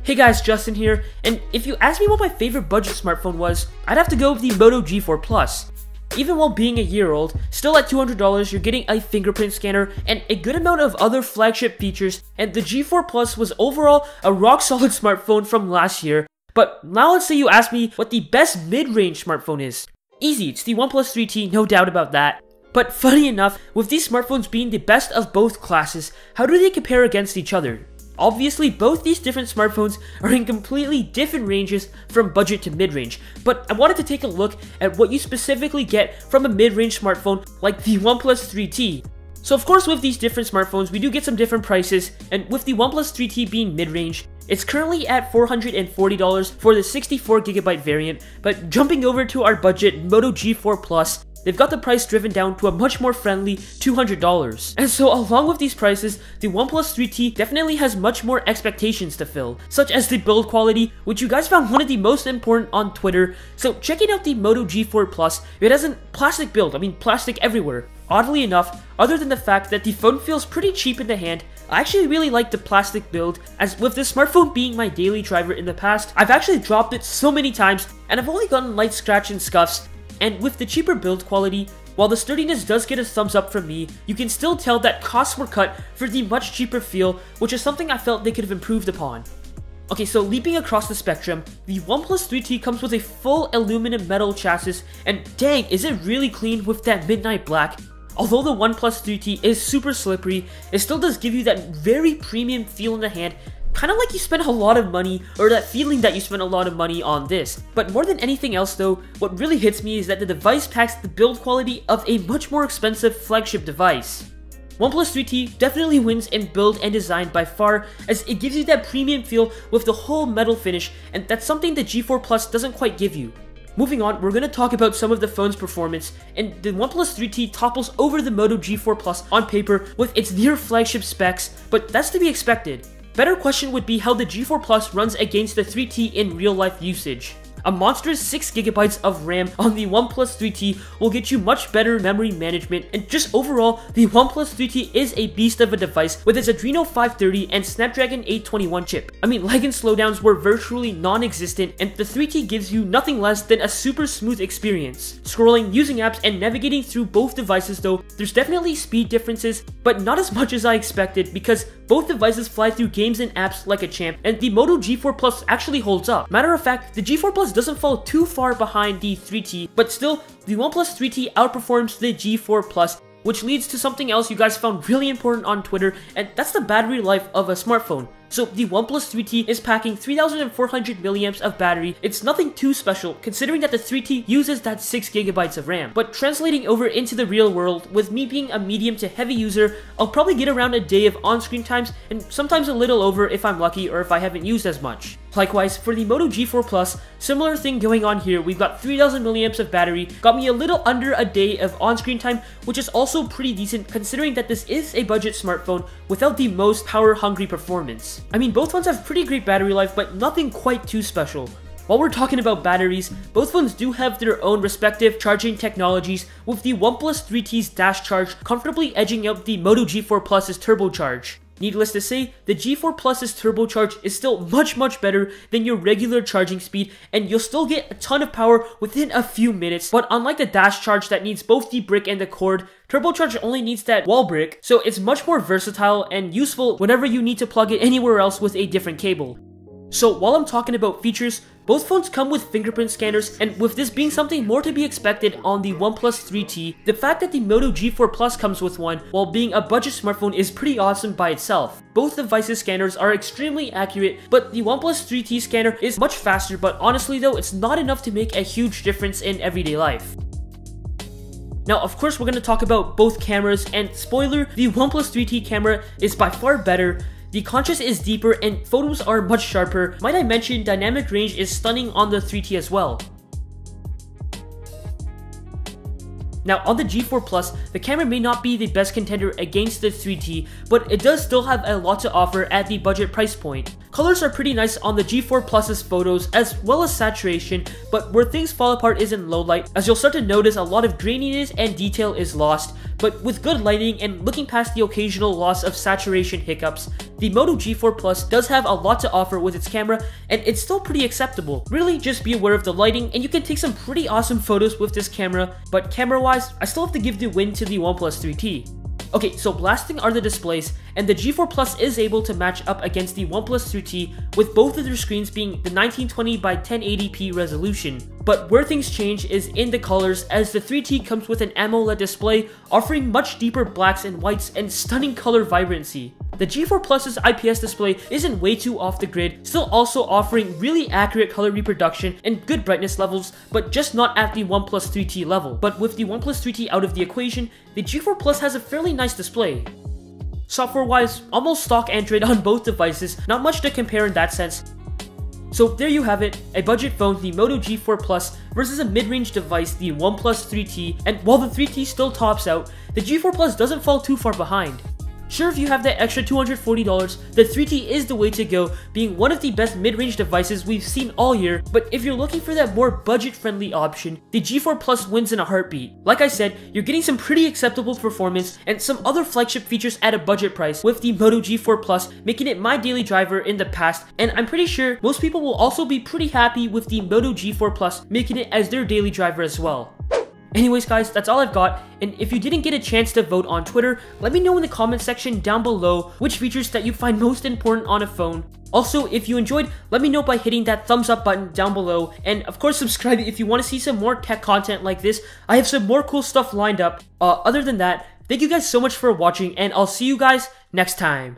Hey guys, Justin here, and if you asked me what my favorite budget smartphone was, I'd have to go with the Moto G4 Plus. Even while being a year old, still at $200, you're getting a fingerprint scanner and a good amount of other flagship features, and the G4 Plus was overall a rock-solid smartphone from last year. But now let's say you ask me what the best mid-range smartphone is. Easy, it's the OnePlus 3T, no doubt about that. But funny enough, with these smartphones being the best of both classes, how do they compare against each other? Obviously, both these different smartphones are in completely different ranges from budget to mid-range, but I wanted to take a look at what you specifically get from a mid-range smartphone like the OnePlus 3T. So of course with these different smartphones, we do get some different prices, and with the OnePlus 3T being mid-range, it's currently at $440 for the 64GB variant, but jumping over to our budget Moto G4 Plus, they've got the price driven down to a much more friendly $200. And so along with these prices, the OnePlus 3T definitely has much more expectations to fill, such as the build quality, which you guys found one of the most important on Twitter. So checking out the Moto G4 Plus, it has a plastic build, plastic everywhere. Oddly enough, other than the fact that the phone feels pretty cheap in the hand, I actually really like the plastic build, as with this smartphone being my daily driver in the past, I've actually dropped it so many times, and I've only gotten light scratch and scuffs. And with the cheaper build quality, while the sturdiness does get a thumbs up from me, you can still tell that costs were cut for the much cheaper feel, which is something I felt they could have improved upon. Okay, so leaping across the spectrum, the OnePlus 3T comes with a full aluminum metal chassis, and dang, is it really clean with that midnight black. Although the OnePlus 3T is super slippery, it still does give you that very premium feel in the hand, kind of like you spent a lot of money, or that feeling that you spent a lot of money on this. But more than anything else though, what really hits me is that the device packs the build quality of a much more expensive flagship device. OnePlus 3T definitely wins in build and design by far, as it gives you that premium feel with the whole metal finish, and that's something the G4 Plus doesn't quite give you. Moving on, we're going to talk about some of the phone's performance, and the OnePlus 3T topples over the Moto G4 Plus on paper with its near flagship specs, but that's to be expected. Better question would be how the G4 Plus runs against the 3T in real life usage. A monstrous 6GB of RAM on the OnePlus 3T will get you much better memory management, and just overall, the OnePlus 3T is a beast of a device with its Adreno 530 and Snapdragon 821 chip. Lag and slowdowns were virtually non-existent, and the 3T gives you nothing less than a super smooth experience. Scrolling, using apps, and navigating through both devices though, there's definitely speed differences, but not as much as I expected, because both devices fly through games and apps like a champ, and the Moto G4 Plus actually holds up. Matter of fact, the G4 Plus doesn't fall too far behind the 3T, but still, the OnePlus 3T outperforms the G4 Plus, which leads to something else you guys found really important on Twitter, and that's the battery life of a smartphone. So the OnePlus 3T is packing 3,400 milliamps of battery. It's nothing too special considering that the 3T uses that 6GB of RAM. But translating over into the real world, with me being a medium to heavy user, I'll probably get around a day of on-screen times, and sometimes a little over if I'm lucky or if I haven't used as much. Likewise, for the Moto G4 Plus, similar thing going on here. We've got 3,000 milliamps of battery, got me a little under a day of on-screen time, which is also pretty decent considering that this is a budget smartphone without the most power-hungry performance. Both phones have pretty great battery life, but nothing quite too special. While we're talking about batteries, both phones do have their own respective charging technologies, with the OnePlus 3T's dash charge comfortably edging out the Moto G4 Plus's turbocharge. Needless to say, the G4 Plus's turbocharge is still much better than your regular charging speed, and you'll still get a ton of power within a few minutes. But unlike the dash charge that needs both the brick and the cord, turbocharge only needs that wall brick, so it's much more versatile and useful whenever you need to plug it anywhere else with a different cable. So while I'm talking about features, both phones come with fingerprint scanners, and with this being something more to be expected on the OnePlus 3T, the fact that the Moto G4 Plus comes with one while being a budget smartphone is pretty awesome by itself. Both devices' scanners are extremely accurate, but the OnePlus 3T scanner is much faster, but honestly though, it's not enough to make a huge difference in everyday life. Now, of course, we're going to talk about both cameras, and spoiler, the OnePlus 3T camera is by far better. The contrast is deeper and photos are much sharper. Might I mention, dynamic range is stunning on the 3T as well. Now, on the G4 Plus, the camera may not be the best contender against the 3T, but it does still have a lot to offer at the budget price point. Colors are pretty nice on the G4 Plus's photos as well as saturation, but where things fall apart is in low light, as you'll start to notice a lot of graininess and detail is lost. But with good lighting and looking past the occasional loss of saturation hiccups, the Moto G4 Plus does have a lot to offer with its camera, and it's still pretty acceptable. Really, just be aware of the lighting and you can take some pretty awesome photos with this camera, but camera wise, I still have to give the win to the OnePlus 3T. Okay, so blasting are the displays, and the G4 Plus is able to match up against the OnePlus 3T with both of their screens being the 1920 by 1080p resolution. But where things change is in the colors, as the 3T comes with an AMOLED display offering much deeper blacks and whites and stunning color vibrancy. The G4 Plus's IPS display isn't way too off the grid, still also offering really accurate color reproduction and good brightness levels, but just not at the OnePlus 3T level. But with the OnePlus 3T out of the equation, the G4 Plus has a fairly nice display. Software-wise, almost stock Android on both devices, not much to compare in that sense. So there you have it, a budget phone, the Moto G4 Plus, versus a mid-range device, the OnePlus 3T, and while the 3T still tops out, the G4 Plus doesn't fall too far behind. Sure, if you have that extra $240, the 3T is the way to go, being one of the best mid-range devices we've seen all year, but if you're looking for that more budget-friendly option, the G4 Plus wins in a heartbeat. Like I said, you're getting some pretty acceptable performance and some other flagship features at a budget price with the Moto G4 Plus, making it my daily driver in the past, and I'm pretty sure most people will also be pretty happy with the Moto G4 Plus, making it as their daily driver as well. Anyways guys, that's all I've got, and if you didn't get a chance to vote on Twitter, let me know in the comment section down below which features that you find most important on a phone. Also, if you enjoyed, let me know by hitting that thumbs up button down below, and of course subscribe if you want to see some more tech content like this. I have some more cool stuff lined up. Other than that, thank you guys so much for watching, and I'll see you guys next time.